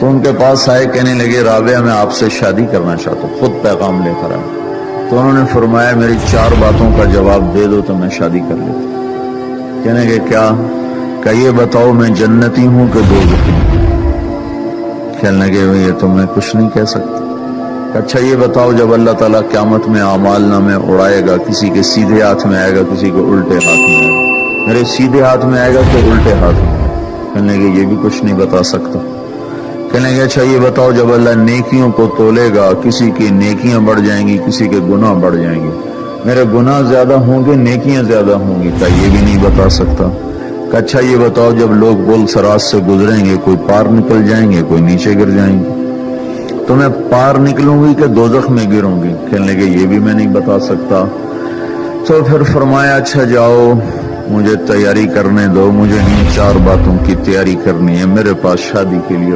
تو ان کے پاس آئے، کہنے لگے رابعہ میں آپ سے شادی کرنا چاہتا ہوں، خود پیغام لے کر آئے۔ تو انہوں نے فرمایا میری 4 باتوں کا جواب دے دو تو میں شادی کر لیتا ہوں۔ کہنے لگے کیا؟ کہ یہ بتاؤ میں جنتی ہوں کہ دوزخی ہوں؟ کہنے لگے یہ تو میں کچھ نہیں کہہ سکتا۔ اچھا یہ بتاؤ جب اللہ تعالیٰ قیامت میں اعمال نامے اڑائے گا، کسی کے سیدھے ہاتھ میں آئے گا، کسی کے الٹے ہاتھ میں آئے گا، میرے سیدھے ہاتھ میں آئے گا کہ الٹے ہاتھ میں؟ کہنے لگے یہ بھی کچھ نہیں بتا سکتا۔ کہنے لگے اچھا یہ بتاؤ جب اللہ نیکیوں کو تولے گا، کسی کی نیکیاں بڑھ جائیں گی، کسی کے گناہ بڑھ جائیں گے، میرے گناہ زیادہ ہوں گے نیکیاں زیادہ ہوں گی؟ کہ یہ بھی نہیں بتا سکتا۔ کہ اچھا یہ بتاؤ جب لوگ بول سراج سے گزریں گے، کوئی پار نکل جائیں گے، کوئی نیچے گر جائیں گے، تو میں پار نکلوں گی کہ دوزخ میں گروں گی؟ کہنے لگے یہ بھی میں نہیں بتا سکتا۔ تو پھر فرمایا اچھا جاؤ مجھے تیاری کرنے دو، مجھے ان 4 باتوں کی تیاری کرنی ہے، میرے پاس شادی کے لیے